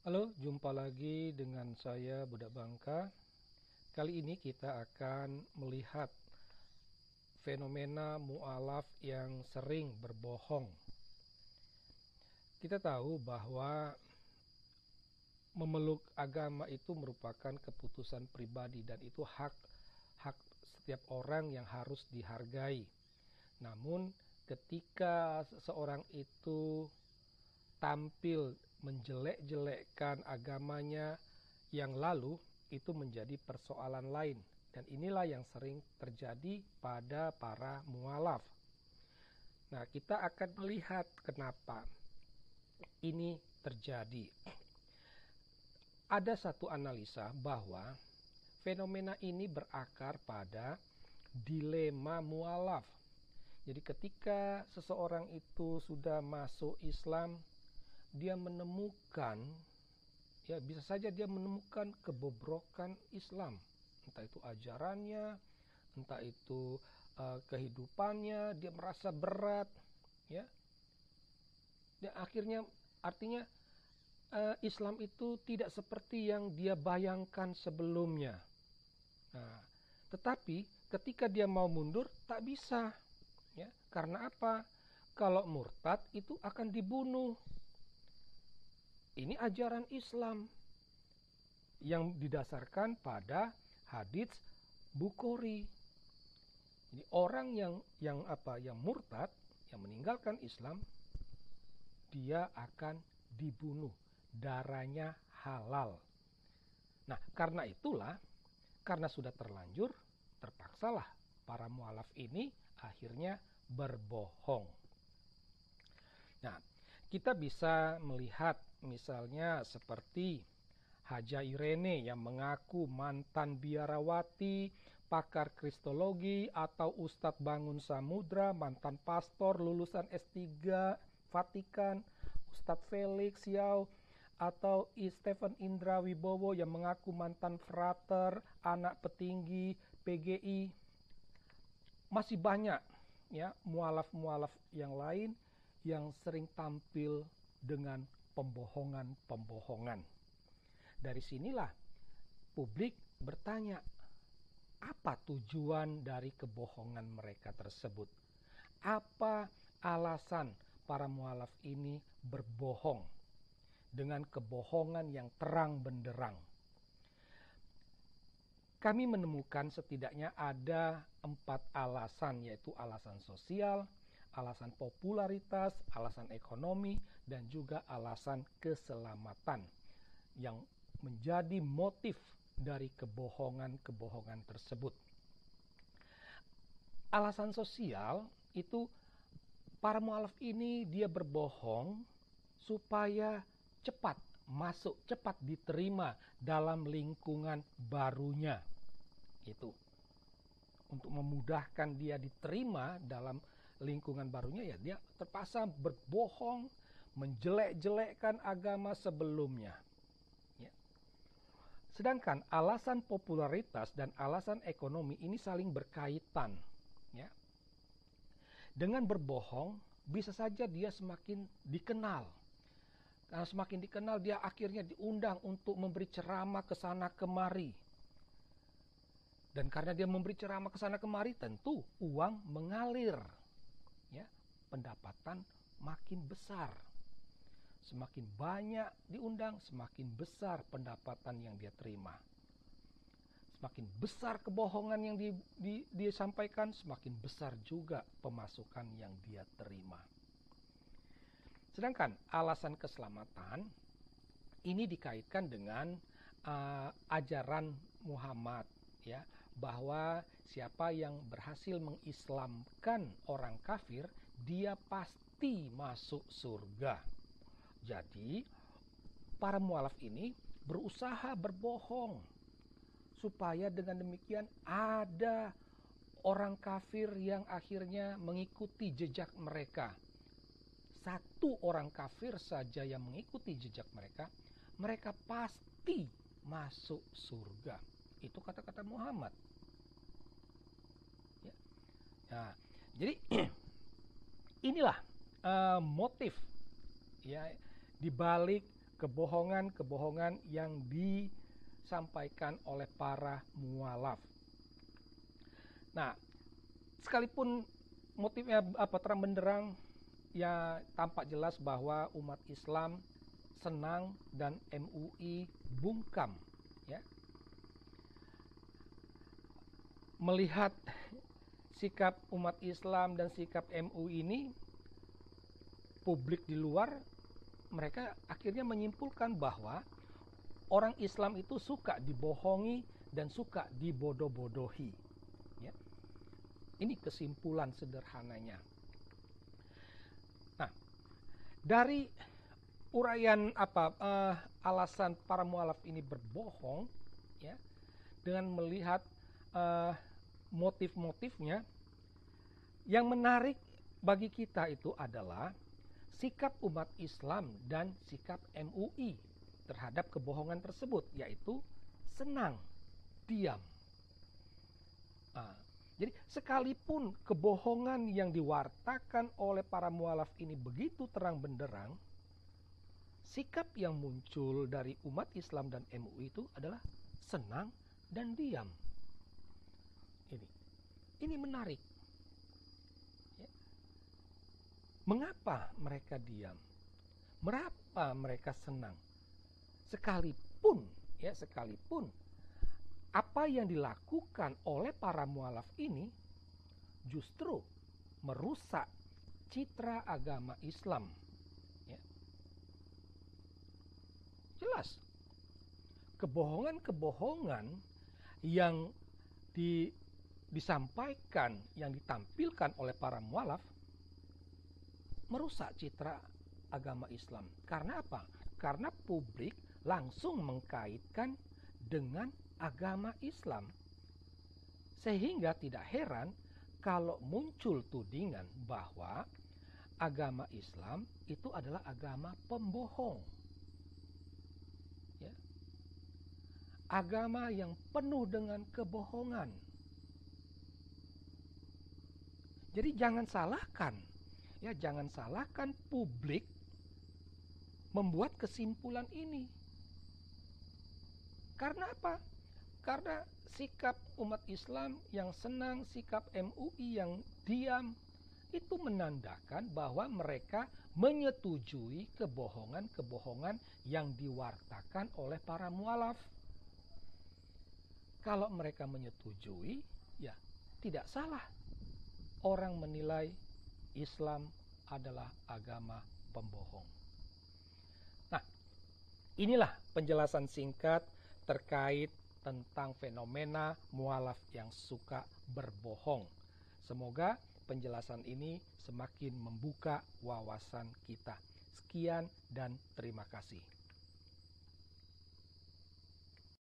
Halo, jumpa lagi dengan saya Budak Bangka. Kali ini kita akan melihat fenomena mu'alaf yang sering berbohong. Kita tahu bahwa memeluk agama itu merupakan keputusan pribadi dan itu hak setiap orang yang harus dihargai. Namun ketika seseorang itu tampil menjelek-jelekkan agamanya yang lalu, itu menjadi persoalan lain. Dan inilah yang sering terjadi pada para mualaf. Nah, kita akan melihat kenapa ini terjadi. Ada satu analisa bahwa fenomena ini berakar pada dilema mualaf. Jadi ketika seseorang itu sudah masuk Islam, dia menemukan, ya bisa saja dia menemukan kebobrokan Islam, entah itu ajarannya, entah itu kehidupannya, dia merasa berat, ya. Dan akhirnya artinya Islam itu tidak seperti yang dia bayangkan sebelumnya. Nah, tetapi ketika dia mau mundur tak bisa, ya. Karena apa? Kalau murtad itu akan dibunuh. Ini ajaran Islam yang didasarkan pada hadits Bukhari. Jadi orang yang murtad, yang meninggalkan Islam, dia akan dibunuh. Darahnya halal. Nah, karena itulah, karena sudah terlanjur, terpaksalah para mualaf ini akhirnya berbohong. Nah, kita bisa melihat misalnya seperti Haja Irene yang mengaku mantan biarawati, pakar kristologi, atau Ustadz Bangun Samudra, mantan pastor lulusan S3 Vatikan, Ustadz Felix Yao, atau Stephen Indra Wibowo yang mengaku mantan frater, anak petinggi PGI. Masih banyak ya mualaf-mualaf yang lain yang sering tampil dengan pembohongan-pembohongan. Dari sinilah publik bertanya, apa tujuan dari kebohongan mereka tersebut? Apa alasan para mualaf ini berbohong dengan kebohongan yang terang benderang? Kami menemukan setidaknya ada 4 alasan, yaitu alasan sosial, alasan popularitas, alasan ekonomi, dan juga alasan keselamatan yang menjadi motif dari kebohongan-kebohongan tersebut. Alasan sosial itu para mualaf ini dia berbohong supaya cepat masuk, cepat diterima dalam lingkungan barunya. Itu untuk memudahkan dia diterima dalam lingkungan barunya, ya dia terpaksa berbohong, menjelek-jelekkan agama sebelumnya. Ya. Sedangkan alasan popularitas dan alasan ekonomi ini saling berkaitan. Ya. Dengan berbohong bisa saja dia semakin dikenal. Karena semakin dikenal, dia akhirnya diundang untuk memberi ceramah ke sana kemari. Dan karena dia memberi ceramah ke sana kemari, tentu uang mengalir. Ya, pendapatan makin besar. Semakin banyak diundang, semakin besar pendapatan yang dia terima. Semakin besar kebohongan yang disampaikan, semakin besar juga pemasukan yang dia terima. Sedangkan alasan keselamatan ini dikaitkan dengan ajaran Muhammad, ya, bahwa siapa yang berhasil mengislamkan orang kafir, dia pasti masuk surga. Jadi para mualaf ini berusaha berbohong supaya dengan demikian ada orang kafir yang akhirnya mengikuti jejak mereka. Satu orang kafir saja yang mengikuti jejak mereka, mereka pasti masuk surga. Itu kata-kata Muhammad. Ya. Nah, jadi inilah motif ya di balik kebohongan-kebohongan yang disampaikan oleh para mualaf. Nah, sekalipun motifnya terang benderang, ya tampak jelas bahwa umat Islam senang dan MUI bungkam, ya, melihat sikap umat Islam dan sikap MUI ini. Publik di luar, mereka akhirnya menyimpulkan bahwa orang Islam itu suka dibohongi dan suka dibodoh-bodohi, ya. Ini kesimpulan sederhananya. Nah, dari uraian alasan para mualaf ini berbohong, ya, dengan melihat motif-motifnya, yang menarik bagi kita itu adalah sikap umat Islam dan sikap MUI terhadap kebohongan tersebut, yaitu senang, diam. Jadi sekalipun kebohongan yang diwartakan oleh para mualaf ini begitu terang benderang, sikap yang muncul dari umat Islam dan MUI itu adalah senang dan diam. Ini menarik. Ya. Mengapa mereka diam? Mengapa mereka senang? Sekalipun apa yang dilakukan oleh para mualaf ini justru merusak citra agama Islam. Ya. Jelas, kebohongan-kebohongan yang disampaikan, yang ditampilkan oleh para mualaf merusak citra agama Islam. Karena apa? Karena publik langsung mengkaitkan dengan agama Islam. Sehingga tidak heran kalau muncul tudingan bahwa agama Islam itu adalah agama pembohong. Ya. Agama yang penuh dengan kebohongan. Jadi jangan salahkan publik membuat kesimpulan ini. Karena apa? Karena sikap umat Islam yang senang, sikap MUI yang diam, itu menandakan bahwa mereka menyetujui kebohongan-kebohongan yang diwartakan oleh para mualaf. Kalau mereka menyetujui, ya tidak salah orang menilai Islam adalah agama pembohong. Nah, inilah penjelasan singkat terkait tentang fenomena mualaf yang suka berbohong. Semoga penjelasan ini semakin membuka wawasan kita. Sekian dan terima kasih.